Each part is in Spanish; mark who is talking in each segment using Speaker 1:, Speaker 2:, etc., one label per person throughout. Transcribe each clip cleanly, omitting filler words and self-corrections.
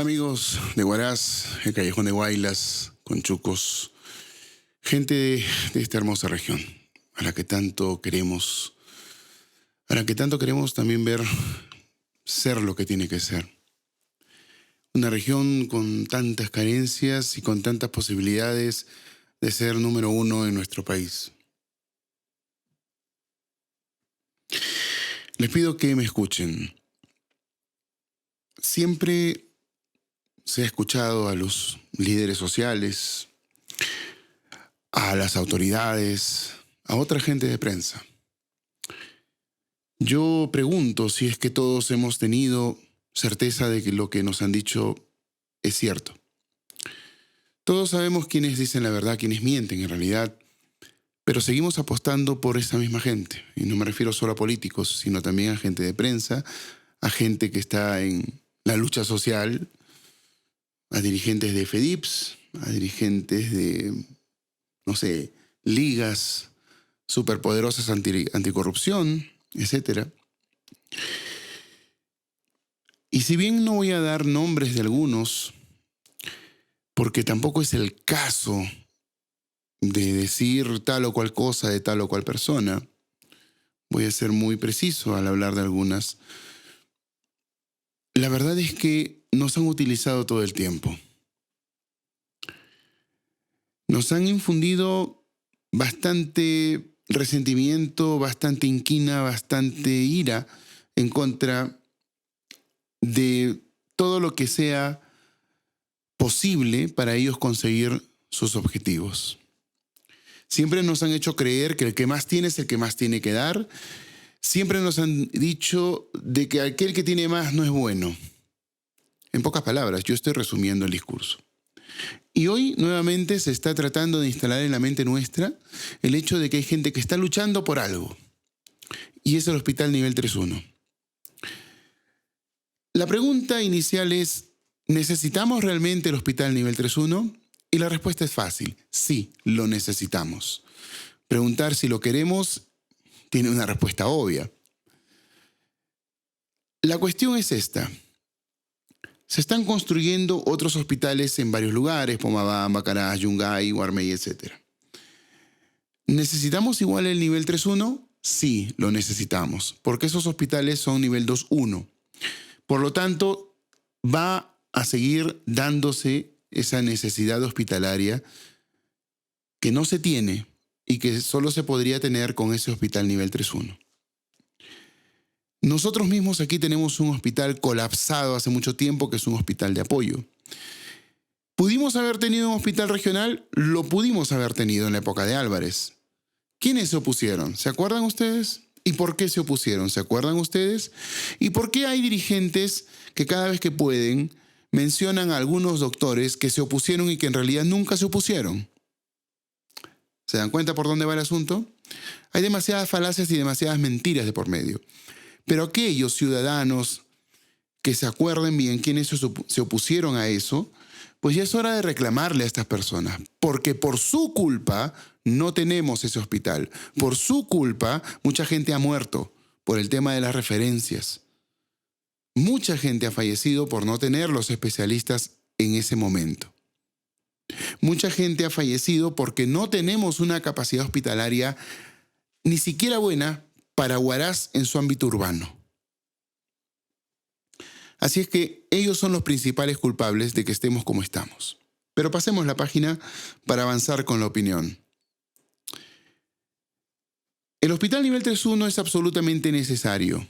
Speaker 1: Amigos de Huaraz, el Callejón de Huaylas, Conchucos, gente de esta hermosa región, a la que tanto queremos, también ver ser lo que tiene que ser. Una región con tantas carencias y con tantas posibilidades de ser número uno en nuestro país. Les pido que me escuchen. Siempre se ha escuchado a los líderes sociales, a las autoridades, a otra gente de prensa. Yo pregunto si es que todos hemos tenido certeza de que lo que nos han dicho es cierto. Todos sabemos quiénes dicen la verdad, quiénes mienten en realidad, pero seguimos apostando por esa misma gente. Y no me refiero solo a políticos, sino también a gente de prensa, a gente que está en la lucha social, a dirigentes de FEDIPS, a dirigentes de, no sé, ligas superpoderosas anticorrupción, etc. Y si bien no voy a dar nombres de algunos, porque tampoco es el caso de decir tal o cual cosa de tal o cual persona, voy a ser muy preciso al hablar de algunas. La verdad es que nos han utilizado todo el tiempo. Nos han infundido bastante resentimiento, bastante inquina, bastante ira en contra de todo lo que sea posible para ellos conseguir sus objetivos. Siempre nos han hecho creer que el que más tiene es el que más tiene que dar. Siempre nos han dicho de que aquel que tiene más no es bueno. En pocas palabras, yo estoy resumiendo el discurso. Y hoy nuevamente se está tratando de instalar en la mente nuestra el hecho de que hay gente que está luchando por algo. Y es el Hospital Nivel 3.1. La pregunta inicial es, ¿necesitamos realmente el Hospital Nivel 3.1? Y la respuesta es fácil, sí, lo necesitamos. Preguntar si lo queremos tiene una respuesta obvia. La cuestión es esta. Se están construyendo otros hospitales en varios lugares, Pomabamba, Caras, Yungay, Guarmey, etc. ¿Necesitamos igual el nivel 3.1? Sí, lo necesitamos, porque esos hospitales son nivel 2.1. Por lo tanto, va a seguir dándose esa necesidad hospitalaria que no se tiene y que solo se podría tener con ese hospital nivel 3.1. Nosotros mismos aquí tenemos un hospital colapsado hace mucho tiempo que es un hospital de apoyo. ¿Pudimos haber tenido un hospital regional? Lo pudimos haber tenido en la época de Álvarez. ¿Quiénes se opusieron? ¿Se acuerdan ustedes? ¿Y por qué se opusieron? ¿Se acuerdan ustedes? ¿Y por qué hay dirigentes que cada vez que pueden mencionan a algunos doctores que se opusieron y que en realidad nunca se opusieron? ¿Se dan cuenta por dónde va el asunto? Hay demasiadas falacias y demasiadas mentiras de por medio. Pero aquellos ciudadanos que se acuerden bien quiénes se opusieron a eso, pues ya es hora de reclamarle a estas personas, porque por su culpa no tenemos ese hospital. Por su culpa mucha gente ha muerto por el tema de las referencias. Mucha gente ha fallecido por no tener los especialistas en ese momento. Mucha gente ha fallecido porque no tenemos una capacidad hospitalaria ni siquiera buena para Huaraz en su ámbito urbano. Así es que ellos son los principales culpables de que estemos como estamos. Pero pasemos la página para avanzar con la opinión. El Hospital Nivel 3.1 es absolutamente necesario.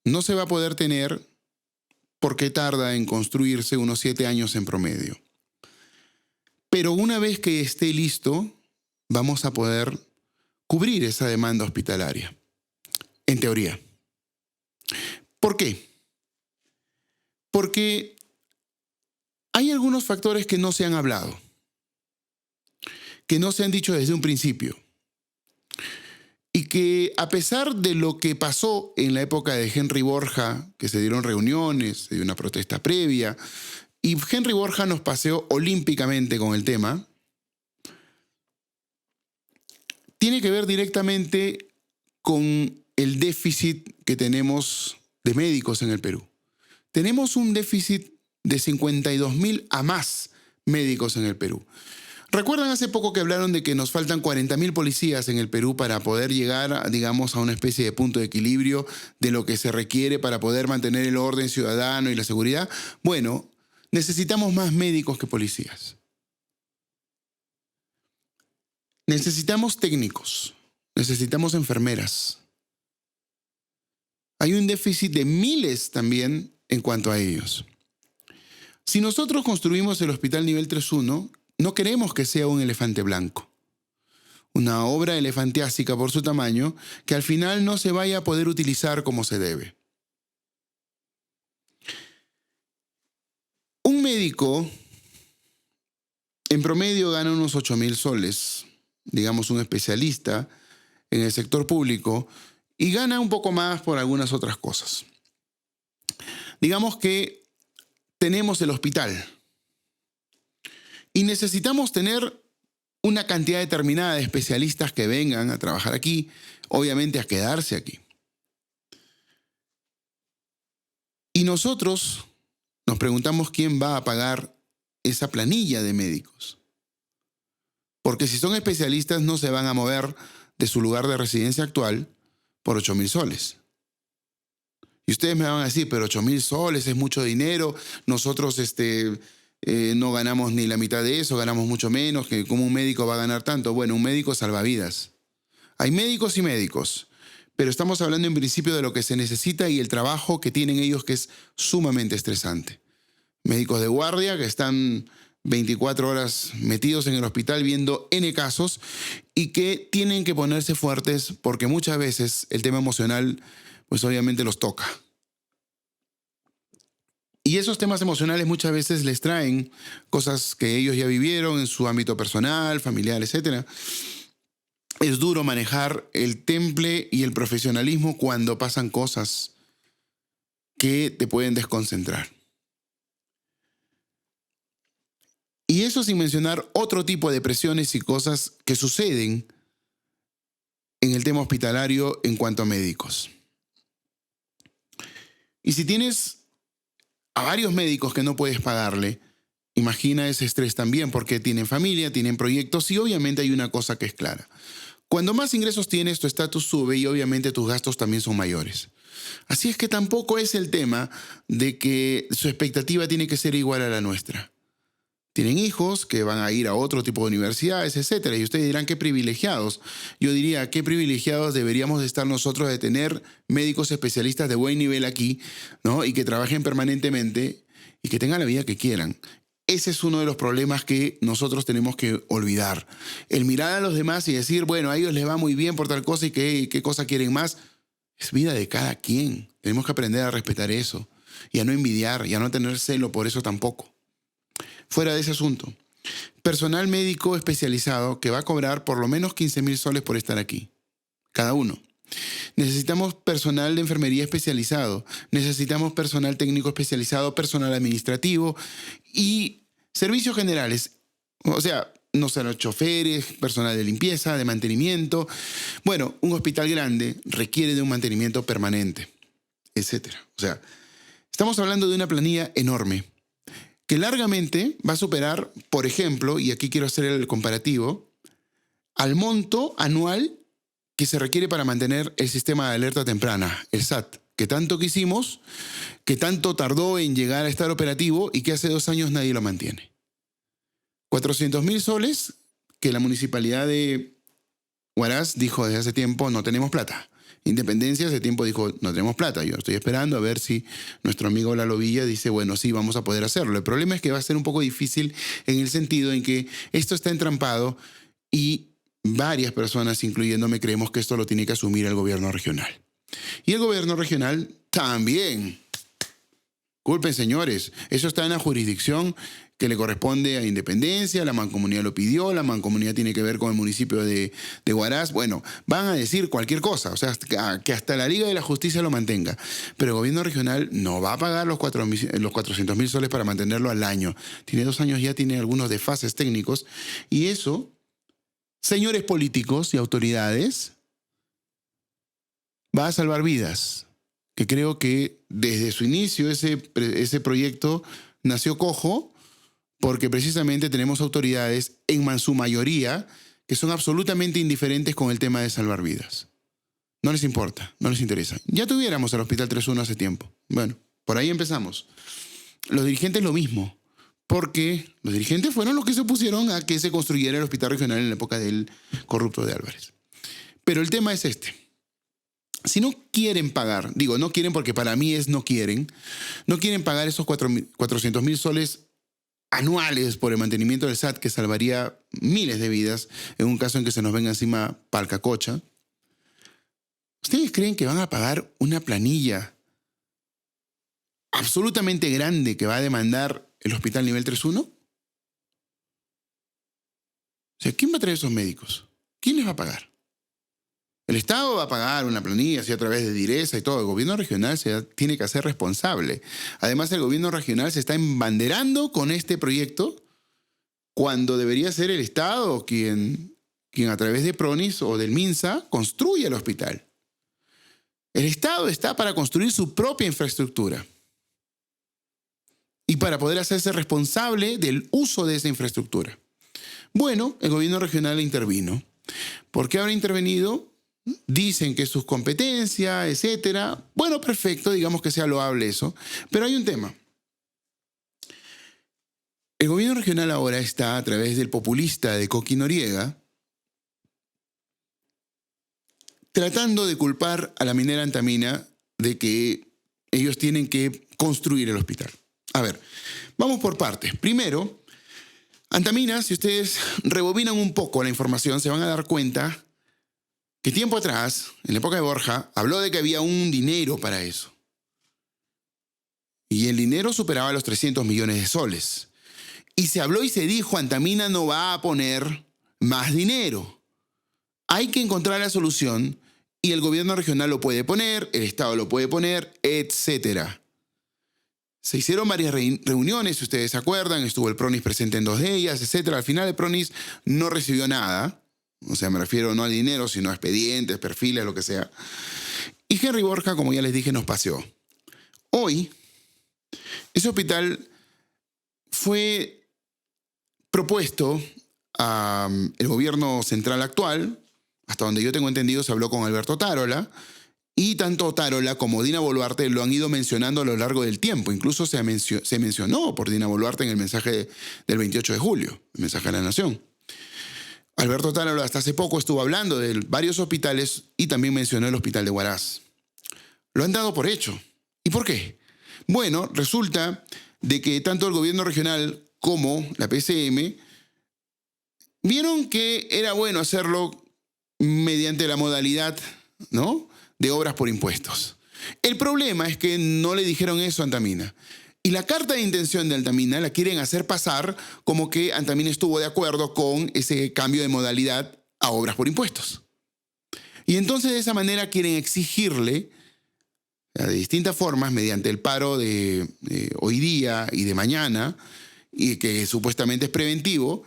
Speaker 1: No se va a poder tener porque tarda en construirse unos 7 años en promedio. Pero una vez que esté listo, vamos a poder cubrir esa demanda hospitalaria. En teoría. ¿Por qué? Porque hay algunos factores que no se han hablado, que no se han dicho desde un principio, y que a pesar de lo que pasó en la época de Henry Borja, que se dieron reuniones, se dio una protesta previa, y Henry Borja nos paseó olímpicamente con el tema, tiene que ver directamente con el déficit que tenemos de médicos en el Perú. Tenemos un déficit de 52.000 a más médicos en el Perú. ¿Recuerdan hace poco que hablaron de que nos faltan 40.000 policías en el Perú para poder llegar, digamos, a una especie de punto de equilibrio de lo que se requiere para poder mantener el orden ciudadano y la seguridad? Bueno, necesitamos más médicos que policías. Necesitamos técnicos, necesitamos enfermeras. Hay un déficit de miles también en cuanto a ellos. Si nosotros construimos el hospital nivel 3.1, no queremos que sea un elefante blanco, una obra elefantiásica por su tamaño que al final no se vaya a poder utilizar como se debe. Un médico en promedio gana unos 8.000 soles, digamos un especialista en el sector público, y gana un poco más por algunas otras cosas. Digamos que tenemos el hospital y necesitamos tener una cantidad determinada de especialistas que vengan a trabajar aquí, obviamente a quedarse aquí. Y nosotros nos preguntamos quién va a pagar esa planilla de médicos. Porque si son especialistas no se van a mover de su lugar de residencia actual por 8.000 soles. Y ustedes me van a decir, pero 8.000 soles es mucho dinero, nosotros no ganamos ni la mitad de eso, ganamos mucho menos, que ¿cómo un médico va a ganar tanto? Bueno, un médico salva vidas. Hay médicos y médicos, pero estamos hablando en principio de lo que se necesita y el trabajo que tienen ellos, que es sumamente estresante. Médicos de guardia que están 24 horas metidos en el hospital viendo N casos y que tienen que ponerse fuertes porque muchas veces el tema emocional pues obviamente los toca. Y esos temas emocionales muchas veces les traen cosas que ellos ya vivieron en su ámbito personal, familiar, etc. Es duro manejar el temple y el profesionalismo cuando pasan cosas que te pueden desconcentrar. Y eso sin mencionar otro tipo de presiones y cosas que suceden en el tema hospitalario en cuanto a médicos. Y si tienes a varios médicos que no puedes pagarle, imagina ese estrés también, porque tienen familia, tienen proyectos y obviamente hay una cosa que es clara. Cuando más ingresos tienes, tu estatus sube y obviamente tus gastos también son mayores. Así es que tampoco es el tema de que su expectativa tiene que ser igual a la nuestra. Tienen hijos que van a ir a otro tipo de universidades, etcétera. Y ustedes dirán, qué privilegiados. Yo diría, qué privilegiados deberíamos de estar nosotros de tener médicos especialistas de buen nivel aquí, ¿no? Y que trabajen permanentemente y que tengan la vida que quieran. Ese es uno de los problemas que nosotros tenemos que olvidar. El mirar a los demás y decir, bueno, a ellos les va muy bien por tal cosa y qué cosa quieren más, es vida de cada quien. Tenemos que aprender a respetar eso y a no envidiar y a no tener celo por eso tampoco. Fuera de ese asunto, personal médico especializado que va a cobrar por lo menos 15.000 soles por estar aquí, cada uno. Necesitamos personal de enfermería especializado, necesitamos personal técnico especializado, personal administrativo y servicios generales. O sea, no solo choferes, personal de limpieza, de mantenimiento. Bueno, un hospital grande requiere de un mantenimiento permanente, etc. O sea, estamos hablando de una planilla enorme que largamente va a superar, por ejemplo, y aquí quiero hacer el comparativo, al monto anual que se requiere para mantener el sistema de alerta temprana, el SAT, que tanto quisimos, que tanto tardó en llegar a estar operativo y que hace 2 años nadie lo mantiene. 400.000 soles que la municipalidad de Huaraz dijo desde hace tiempo, no tenemos plata. Independencia hace tiempo dijo, no tenemos plata. Yo estoy esperando a ver si nuestro amigo Lalo Villa dice, bueno, sí, vamos a poder hacerlo. El problema es que va a ser un poco difícil en el sentido en que esto está entrampado y varias personas, incluyéndome, creemos que esto lo tiene que asumir el gobierno regional. Y el gobierno regional también. Culpen, señores, eso está en la jurisdicción que le corresponde a Independencia, la Mancomunidad lo pidió, la Mancomunidad tiene que ver con el municipio de Huaraz. Bueno, van a decir cualquier cosa, o sea, que hasta la Liga de la Justicia lo mantenga. Pero el gobierno regional no va a pagar los 400.000 soles para mantenerlo al año. Tiene 2 años ya, tiene algunos desfases técnicos. Y eso, señores políticos y autoridades, va a salvar vidas. Que creo que desde su inicio ese proyecto nació cojo porque precisamente tenemos autoridades, en su mayoría, que son absolutamente indiferentes con el tema de salvar vidas. No les importa, no les interesa. Ya tuviéramos el Hospital 3.1 hace tiempo. Bueno, por ahí empezamos. Los dirigentes lo mismo, porque los dirigentes fueron los que se opusieron a que se construyera el hospital regional en la época del corrupto de Álvarez. Pero el tema es este. Si no quieren pagar, digo, no quieren porque para mí es no quieren pagar esos 400.000 soles anuales por el mantenimiento del SAT, que salvaría miles de vidas en un caso en que se nos venga encima Palcacocha. ¿Ustedes creen que van a pagar una planilla absolutamente grande que va a demandar el hospital nivel 3.1? O sea, ¿quién va a traer esos médicos? ¿Quién les va a pagar? El Estado va a pagar una planilla así a través de Direza y todo. El gobierno regional se tiene que hacer responsable. Además, el gobierno regional se está embanderando con este proyecto cuando debería ser el Estado quien a través de Pronis o del MINSA construya el hospital. El Estado está para construir su propia infraestructura y para poder hacerse responsable del uso de esa infraestructura. Bueno, el gobierno regional intervino. ¿Por qué habrá intervenido? Dicen que es sus competencias, etcétera. Bueno, perfecto, digamos que sea loable eso. Pero hay un tema. El gobierno regional ahora está, a través del populista de Coqui Noriega, tratando de culpar a la minera Antamina de que ellos tienen que construir el hospital. A ver, vamos por partes. Primero, Antamina, si ustedes rebobinan un poco la información, se van a dar cuenta que tiempo atrás, en la época de Borja, habló de que había un dinero para eso. Y el dinero superaba los 300 millones de soles. Y se habló y se dijo, Antamina no va a poner más dinero. Hay que encontrar la solución y el gobierno regional lo puede poner, el Estado lo puede poner, etc. Se hicieron varias reuniones, si ustedes se acuerdan, estuvo el Pronis presente en 2 de ellas, etc. Al final el Pronis no recibió nada. O sea, me refiero no al dinero, sino a expedientes, perfiles, lo que sea. Y Henry Borja, como ya les dije, nos paseó. Hoy, ese hospital fue propuesto al gobierno central actual. Hasta donde yo tengo entendido, se habló con Alberto Tarola. Y tanto Tarola como Dina Boluarte lo han ido mencionando a lo largo del tiempo. Incluso se mencionó por Dina Boluarte en el mensaje del 28 de julio, el mensaje a la Nación. Alberto Tarola hasta hace poco estuvo hablando de varios hospitales y también mencionó el hospital de Huaraz. Lo han dado por hecho. ¿Y por qué? Bueno, resulta de que tanto el gobierno regional como la PCM vieron que era bueno hacerlo mediante la modalidad, ¿no?, de obras por impuestos. El problema es que no le dijeron eso a Antamina. Y la carta de intención de Antamina la quieren hacer pasar como que Antamina estuvo de acuerdo con ese cambio de modalidad a obras por impuestos. Y entonces de esa manera quieren exigirle, de distintas formas, mediante el paro de hoy día y de mañana, y que supuestamente es preventivo,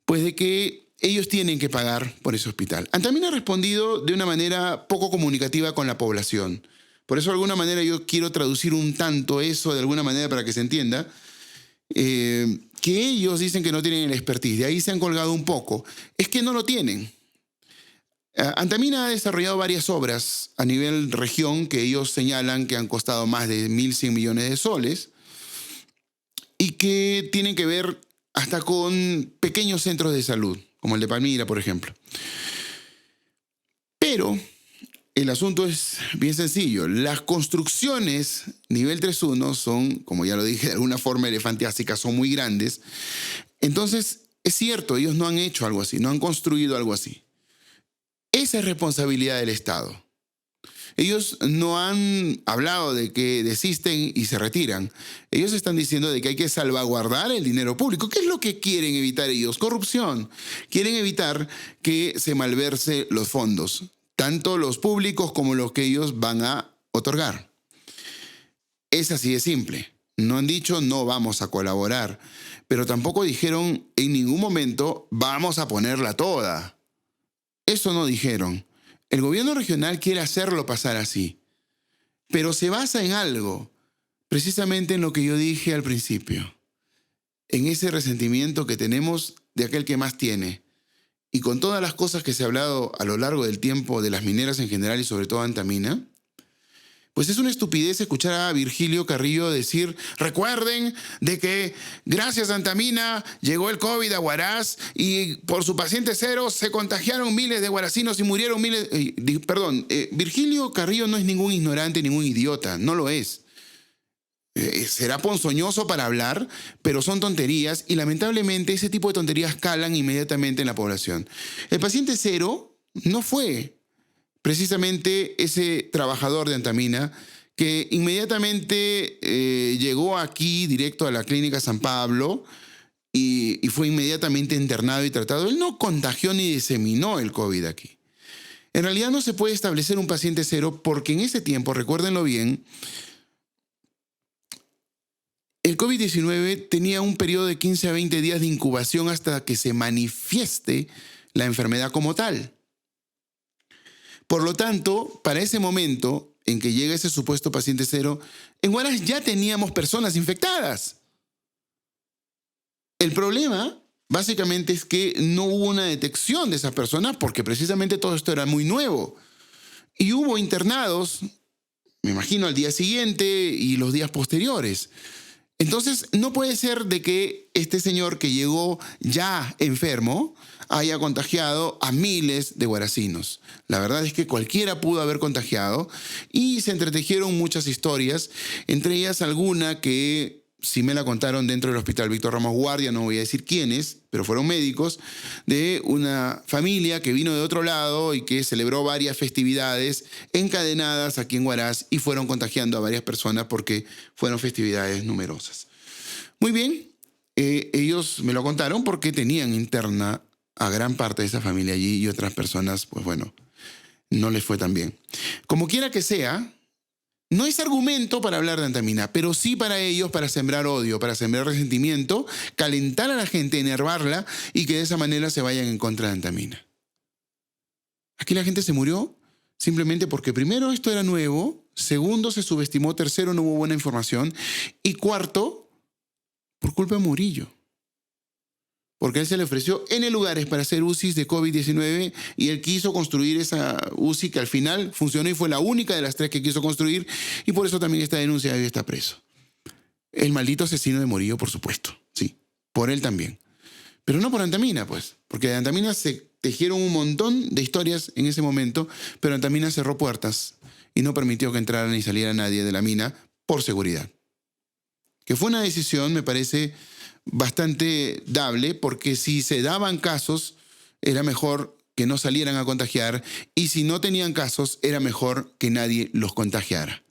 Speaker 1: pues de que ellos tienen que pagar por ese hospital. Antamina ha respondido de una manera poco comunicativa con la población. Por eso de alguna manera yo quiero traducir un tanto eso de alguna manera para que se entienda, que ellos dicen que no tienen el expertise, de ahí se han colgado un poco. Es que no lo tienen. Antamina ha desarrollado varias obras a nivel región que ellos señalan que han costado más de 1.100 millones de soles y que tienen que ver hasta con pequeños centros de salud, como el de Palmira, por ejemplo. Pero el asunto es bien sencillo. Las construcciones nivel 3.1 son, como ya lo dije, de alguna forma elefantiásticas, son muy grandes. Entonces, es cierto, ellos no han hecho algo así, no han construido algo así. Esa es responsabilidad del Estado. Ellos no han hablado de que desisten y se retiran. Ellos están diciendo de que hay que salvaguardar el dinero público. ¿Qué es lo que quieren evitar ellos? Corrupción. Quieren evitar que se malverse los fondos, tanto los públicos como los que ellos van a otorgar. Es así de simple. No han dicho no vamos a colaborar, pero tampoco dijeron en ningún momento vamos a ponerla toda. Eso no dijeron. El gobierno regional quiere hacerlo pasar así, pero se basa en algo, precisamente en lo que yo dije al principio. en ese resentimiento que tenemos de aquel que más tiene. Y con todas las cosas que se ha hablado a lo largo del tiempo de las mineras en general y sobre todo Antamina, pues es una estupidez escuchar a Virgilio Carrillo decir, recuerden de que gracias a Antamina llegó el COVID a Huaraz y por su paciente cero se contagiaron miles de huaracinos y murieron miles... Virgilio Carrillo no es ningún ignorante, ningún idiota, no lo es. Será ponzoñoso para hablar, pero son tonterías y lamentablemente ese tipo de tonterías calan inmediatamente en la población. El paciente cero no fue precisamente ese trabajador de Antamina que inmediatamente llegó aquí directo a la clínica San Pablo y fue inmediatamente internado y tratado. Él no contagió ni diseminó el COVID aquí. En realidad no se puede establecer un paciente cero porque en ese tiempo, recuérdenlo bien, el COVID-19 tenía un periodo de 15 a 20 días de incubación hasta que se manifieste la enfermedad como tal. Por lo tanto, para ese momento en que llega ese supuesto paciente cero, en Huaraz ya teníamos personas infectadas. El problema, básicamente, es que no hubo una detección de esas personas porque precisamente todo esto era muy nuevo. Y hubo internados, me imagino, al día siguiente y los días posteriores. Entonces, no puede ser de que este señor que llegó ya enfermo haya contagiado a miles de huaracinos. La verdad es que cualquiera pudo haber contagiado y se entretejieron muchas historias, entre ellas alguna que sí me la contaron dentro del Hospital Víctor Ramos Guardia, no voy a decir quiénes, pero fueron médicos, de una familia que vino de otro lado y que celebró varias festividades encadenadas aquí en Huaraz y fueron contagiando a varias personas porque fueron festividades numerosas. Muy bien, ellos me lo contaron porque tenían interna a gran parte de esa familia allí y otras personas, pues bueno, no les fue tan bien. Como quiera que sea, no es argumento para hablar de Antamina, pero sí para ellos, para sembrar odio, para sembrar resentimiento, calentar a la gente, enervarla y que de esa manera se vayan en contra de Antamina. Aquí la gente se murió simplemente porque primero esto era nuevo, segundo se subestimó, tercero no hubo buena información y cuarto, por culpa de Murillo. Porque a él se le ofreció N lugares para hacer UCIs de COVID-19 y él quiso construir esa UCI que al final funcionó y fue la única de las 3 que quiso construir y por eso también está denunciado y está preso. El maldito asesino de Murillo, por supuesto, sí, por él también. Pero no por Antamina, pues, porque de Antamina se tejieron un montón de historias en ese momento, pero Antamina cerró puertas y no permitió que entrara ni saliera nadie de la mina por seguridad. Que fue una decisión, me parece, bastante dable, porque si se daban casos, era mejor que no salieran a contagiar, y si no tenían casos, era mejor que nadie los contagiara.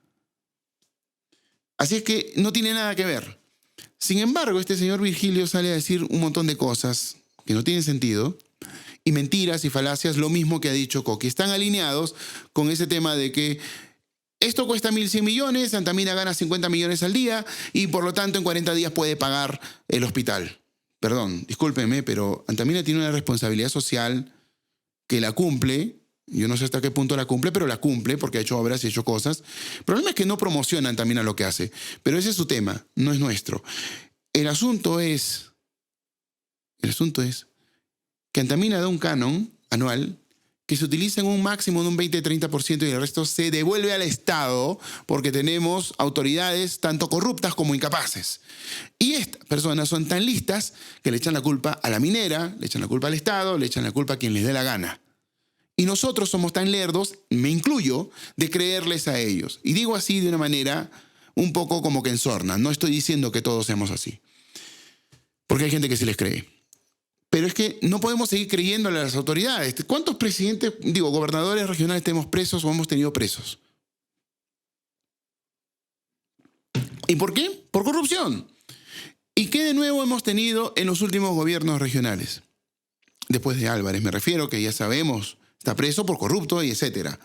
Speaker 1: Así es que no tiene nada que ver. Sin embargo, este señor Virgilio sale a decir un montón de cosas que no tienen sentido, y mentiras y falacias, lo mismo que ha dicho Coqui. Están alineados con ese tema de que esto cuesta 1.100 millones, Antamina gana 50 millones al día y por lo tanto en 40 días puede pagar el hospital. Perdón, discúlpeme, pero Antamina tiene una responsabilidad social que la cumple. Yo no sé hasta qué punto la cumple, pero la cumple porque ha hecho obras y ha hecho cosas. El problema es que no promociona Antamina lo que hace, pero ese es su tema, no es nuestro. El asunto es que Antamina da un canon anual que se utiliza en un máximo de un 20-30% y el resto se devuelve al Estado porque tenemos autoridades tanto corruptas como incapaces. Y estas personas son tan listas que le echan la culpa a la minera, le echan la culpa al Estado, le echan la culpa a quien les dé la gana. Y nosotros somos tan lerdos, me incluyo, de creerles a ellos. Y digo así de una manera un poco como que ensorna. No estoy diciendo que todos seamos así, porque hay gente que sí les cree. Pero es que no podemos seguir creyéndole a las autoridades. ¿Cuántos gobernadores regionales tenemos presos o hemos tenido presos? ¿Y por qué? Por corrupción. ¿Y qué de nuevo hemos tenido en los últimos gobiernos regionales? Después de Álvarez, me refiero, que ya sabemos, está preso por corrupto y etcétera.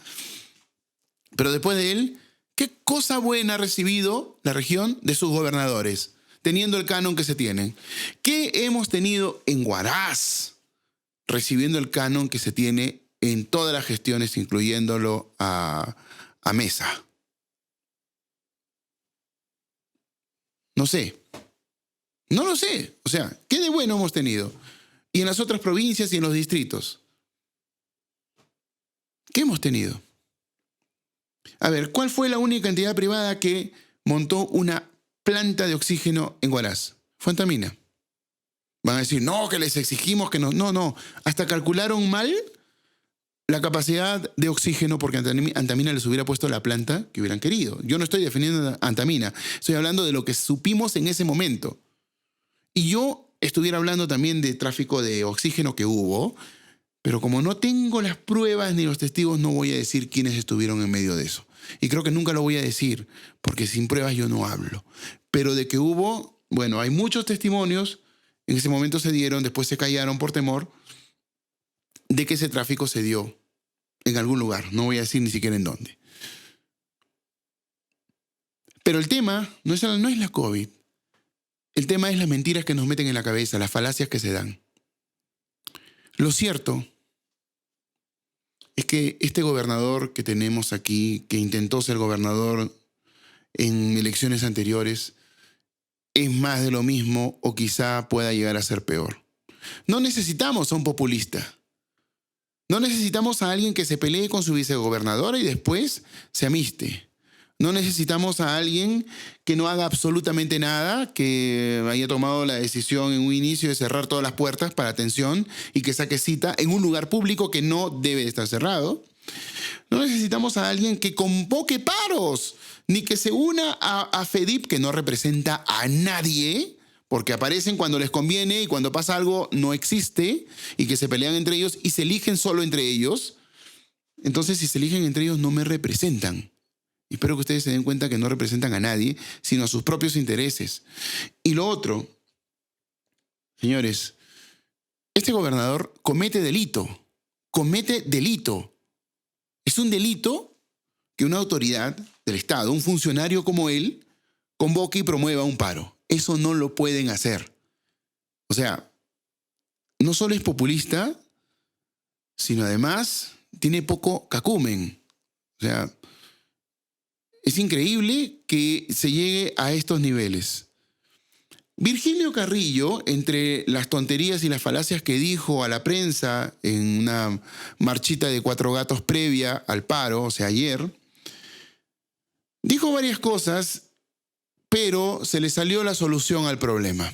Speaker 1: Pero después de él, ¿qué cosa buena ha recibido la región de sus gobernadores? Teniendo el canon que se tienen. ¿Qué hemos tenido en Huaraz? Recibiendo el canon que se tiene en todas las gestiones, incluyéndolo a Mesa. No sé. No lo sé. O sea, ¿qué de bueno hemos tenido? Y en las otras provincias y en los distritos. ¿Qué hemos tenido? A ver, ¿cuál fue la única entidad privada que montó una planta de oxígeno en Huaraz? Fue Antamina. Van a decir, no, que les exigimos que no. No, no. Hasta calcularon mal la capacidad de oxígeno porque Antamina les hubiera puesto la planta que hubieran querido. Yo no estoy defendiendo a Antamina. Estoy hablando de lo que supimos en ese momento. Y yo estuviera hablando también de tráfico de oxígeno que hubo, pero como no tengo las pruebas ni los testigos, no voy a decir quiénes estuvieron en medio de eso. Y creo que nunca lo voy a decir, porque sin pruebas yo no hablo. Pero de que hubo, bueno, hay muchos testimonios, en ese momento se dieron, después se callaron por temor, de que ese tráfico se dio en algún lugar. No voy a decir ni siquiera en dónde. Pero el tema no es la COVID. El tema es las mentiras que nos meten en la cabeza, las falacias que se dan. Lo cierto es que este gobernador que tenemos aquí, que intentó ser gobernador en elecciones anteriores, es más de lo mismo o quizá pueda llegar a ser peor. No necesitamos a un populista. No necesitamos a alguien que se pelee con su vicegobernadora y después se amiste. No necesitamos a alguien que no haga absolutamente nada, que haya tomado la decisión en un inicio de cerrar todas las puertas para atención y que saque cita en un lugar público que no debe estar cerrado. No necesitamos a alguien que convoque paros, ni que se una a FEDIP, que no representa a nadie, porque aparecen cuando les conviene y cuando pasa algo no existe, y que se pelean entre ellos y se eligen solo entre ellos. Entonces, si se eligen entre ellos, no me representan. Y espero que ustedes se den cuenta que no representan a nadie, sino a sus propios intereses. Y lo otro, señores, este gobernador comete delito. Comete delito. Es un delito que una autoridad del Estado, un funcionario como él, convoque y promueva un paro. Eso no lo pueden hacer. O sea, no solo es populista, sino además tiene poco cacumen. O sea, es increíble que se llegue a estos niveles. Virgilio Carrillo, entre las tonterías y las falacias que dijo a la prensa en una marchita de 4 gatos previa al paro, o sea, ayer, dijo varias cosas, pero se le salió la solución al problema.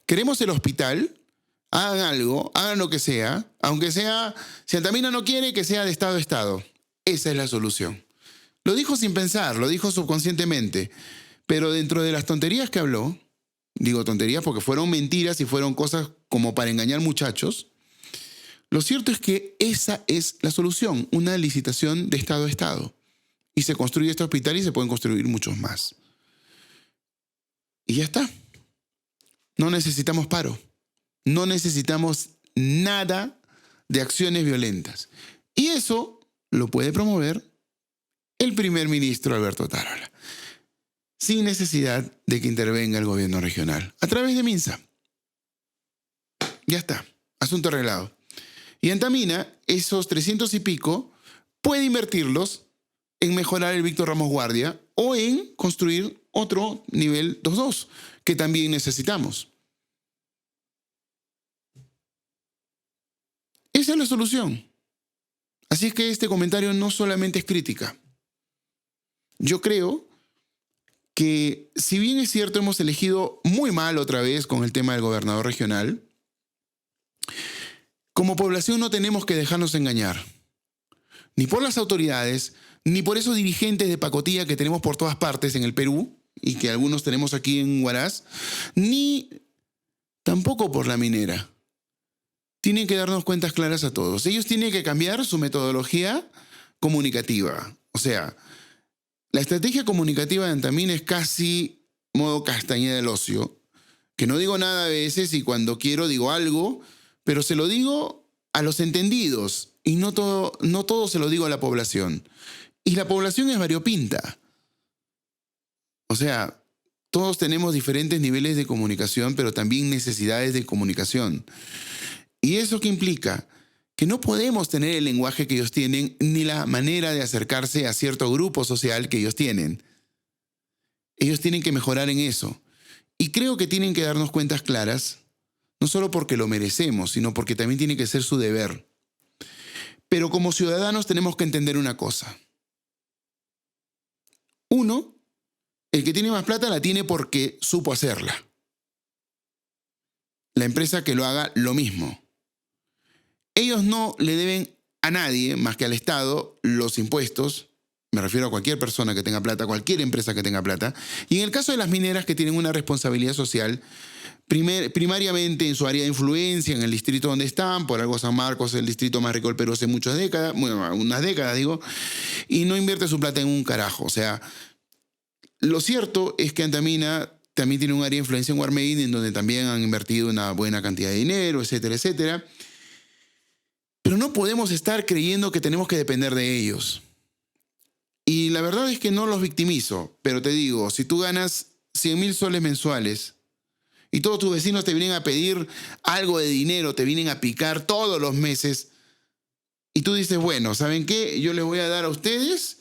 Speaker 1: Queremos el hospital, hagan algo, hagan lo que sea, aunque sea, si Antamina no quiere, que sea de Estado a Estado. Esa es la solución. Lo dijo sin pensar, lo dijo subconscientemente, pero dentro de las tonterías que habló, digo tonterías porque fueron mentiras y fueron cosas como para engañar muchachos, lo cierto es que esa es la solución, una licitación de Estado a Estado. Y se construye este hospital y se pueden construir muchos más. Y ya está. No necesitamos paro. No necesitamos nada de acciones violentas. Y eso lo puede promover el primer ministro Alberto Tarola, sin necesidad de que intervenga el gobierno regional, a través de Minsa. Ya está, asunto arreglado. Y Antamina, esos 300 y pico, puede invertirlos en mejorar el Víctor Ramos Guardia o en construir otro nivel 2.2, que también necesitamos. Esa es la solución. Así es que este comentario no solamente es crítica. Yo creo que, si bien es cierto, hemos elegido muy mal otra vez con el tema del gobernador regional, como población no tenemos que dejarnos engañar. Ni por las autoridades, ni por esos dirigentes de pacotilla que tenemos por todas partes en el Perú y que algunos tenemos aquí en Huaraz, ni tampoco por la minera. Tienen que darnos cuentas claras a todos. Ellos tienen que cambiar su metodología comunicativa. O sea, la estrategia comunicativa de Antamina es casi modo Castañeda del Ocio, que no digo nada a veces y cuando quiero digo algo, pero se lo digo a los entendidos y no todo se lo digo a la población. Y la población es variopinta. O sea, todos tenemos diferentes niveles de comunicación, pero también necesidades de comunicación. ¿Y eso qué implica? Que no podemos tener el lenguaje que ellos tienen ni la manera de acercarse a cierto grupo social que ellos tienen. Ellos tienen que mejorar en eso. Y creo que tienen que darnos cuentas claras, no solo porque lo merecemos, sino porque también tiene que ser su deber. Pero como ciudadanos tenemos que entender una cosa. Uno, el que tiene más plata la tiene porque supo hacerla. La empresa que lo haga, lo mismo. Ellos no le deben a nadie, más que al Estado, los impuestos. Me refiero a cualquier persona que tenga plata, cualquier empresa que tenga plata. Y en el caso de las mineras que tienen una responsabilidad social, primariamente en su área de influencia, en el distrito donde están, por algo San Marcos es el distrito más rico del Perú hace muchas décadas, bueno, unas décadas digo, y no invierte su plata en un carajo. O sea, lo cierto es que Antamina también tiene un área de influencia en Guarmein, en donde también han invertido una buena cantidad de dinero, etcétera, etcétera. Pero no podemos estar creyendo que tenemos que depender de ellos. Y la verdad es que no los victimizo, pero te digo, si tú ganas 100.000 soles mensuales y todos tus vecinos te vienen a pedir algo de dinero, te vienen a picar todos los meses, y tú dices, bueno, ¿saben qué? Yo les voy a dar a ustedes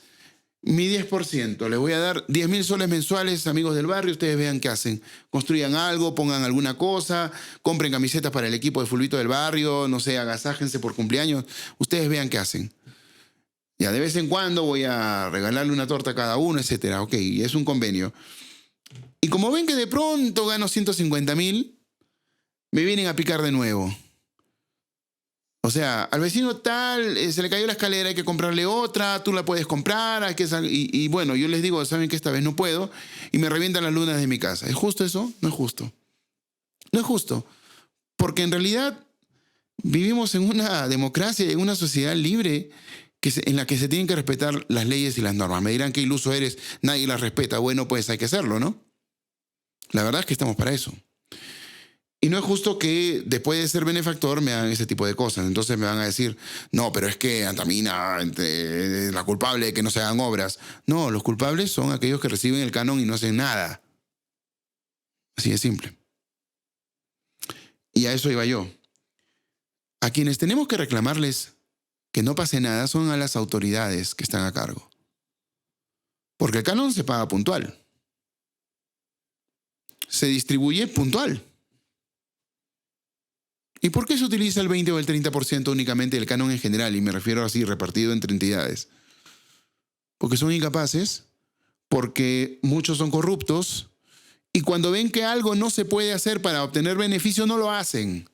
Speaker 1: mi 10%, les voy a dar 10.000 soles mensuales, amigos del barrio, ustedes vean qué hacen. Construyan algo, pongan alguna cosa, compren camisetas para el equipo de fulbito del barrio, no sé, agasájense por cumpleaños, ustedes vean qué hacen. Ya, de vez en cuando voy a regalarle una torta a cada uno, etcétera. Ok, es un convenio. Y como ven que de pronto gano 150.000, me vienen a picar de nuevo. O sea, al vecino tal, se le cayó la escalera, hay que comprarle otra, tú la puedes comprar, hay que y bueno, yo les digo, saben que esta vez no puedo, y me revientan las lunas de mi casa. ¿Es justo eso? No es justo. No es justo. Porque en realidad vivimos en una democracia, en una sociedad libre, en la que se tienen que respetar las leyes y las normas. Me dirán qué iluso eres, nadie las respeta. Bueno, pues hay que hacerlo, ¿no? La verdad es que estamos para eso. Y no es justo que después de ser benefactor me hagan ese tipo de cosas. Entonces me van a decir, no, pero es que Antamina es la culpable de que no se hagan obras. No, los culpables son aquellos que reciben el canon y no hacen nada. Así de simple. Y a eso iba yo. A quienes tenemos que reclamarles que no pase nada son a las autoridades que están a cargo. Porque el canon se paga puntual. Se distribuye puntual. ¿Y por qué se utiliza el 20 o el 30% únicamente del canon en general? Y me refiero así, repartido entre entidades. Porque son incapaces, porque muchos son corruptos, y cuando ven que algo no se puede hacer para obtener beneficio, no lo hacen.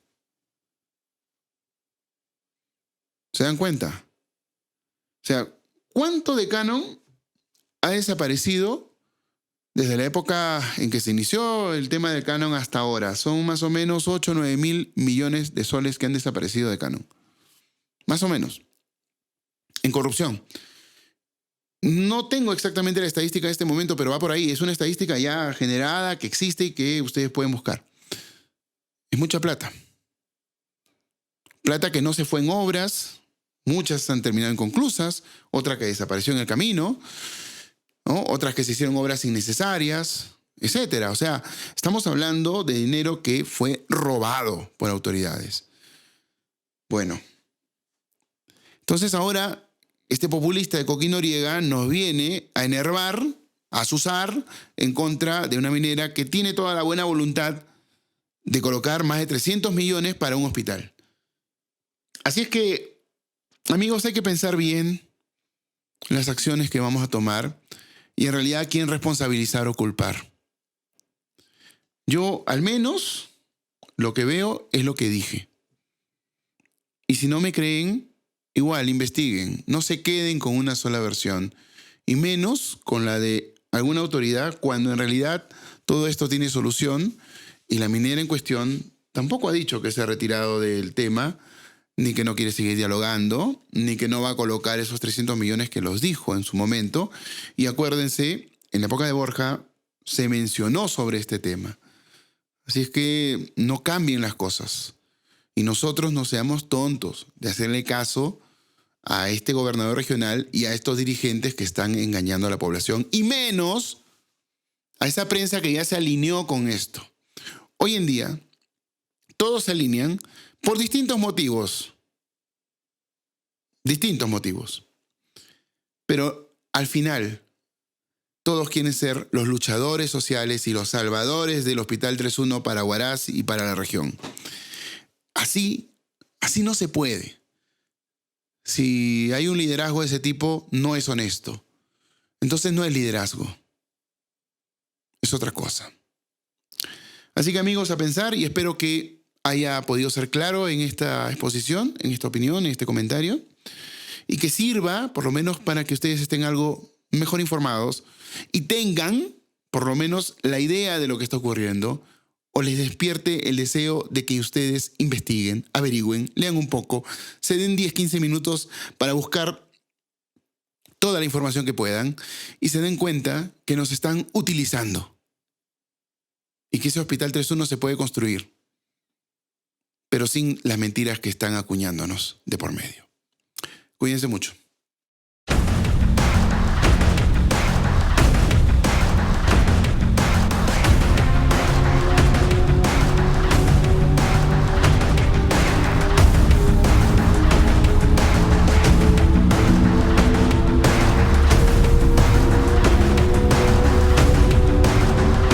Speaker 1: ¿Se dan cuenta? O sea, ¿cuánto de canon ha desaparecido desde la época en que se inició el tema del canon hasta ahora? Son más o menos 8 o 9 mil millones de soles que han desaparecido de canon. Más o menos. En corrupción. No tengo exactamente la estadística en este momento, pero va por ahí. Es una estadística ya generada, que existe y que ustedes pueden buscar. Es mucha plata. Plata que no se fue en obras. Muchas han terminado inconclusas. Otra que desapareció en el camino, ¿no? Otras que se hicieron obras innecesarias, etcétera. O sea, estamos hablando de dinero que fue robado por autoridades. Bueno, entonces ahora este populista de Coqui Noriega nos viene a enervar, a azuzar en contra de una minera que tiene toda la buena voluntad de colocar más de 300 millones para un hospital. Así es que, amigos, hay que pensar bien las acciones que vamos a tomar y en realidad a quién responsabilizar o culpar. Yo, al menos, lo que veo es lo que dije. Y si no me creen, igual, investiguen. No se queden con una sola versión. Y menos con la de alguna autoridad, cuando en realidad todo esto tiene solución y la minera en cuestión tampoco ha dicho que se ha retirado del tema, ni que no quiere seguir dialogando, ni que no va a colocar esos 300 millones que los dijo en su momento. Y acuérdense, en la época de Borja se mencionó sobre este tema. Así es que no cambien las cosas. Y nosotros no seamos tontos de hacerle caso a este gobernador regional y a estos dirigentes que están engañando a la población. Y menos a esa prensa que ya se alineó con esto. Hoy en día, todos se alinean por distintos motivos. Distintos motivos. Pero al final, todos quieren ser los luchadores sociales y los salvadores del Hospital 3.1 para Huaraz y para la región. Así no se puede. Si hay un liderazgo de ese tipo, no es honesto. Entonces no es liderazgo. Es otra cosa. Así que amigos, a pensar, y espero que haya podido ser claro en esta exposición, en esta opinión, en este comentario, y que sirva por lo menos para que ustedes estén algo mejor informados y tengan por lo menos la idea de lo que está ocurriendo, o les despierte el deseo de que ustedes investiguen, averigüen, lean un poco, se den 10-15 minutos para buscar toda la información que puedan y se den cuenta que nos están utilizando y que ese Hospital 3.1 se puede construir, pero sin las mentiras que están acuñándonos de por medio. Cuídense mucho.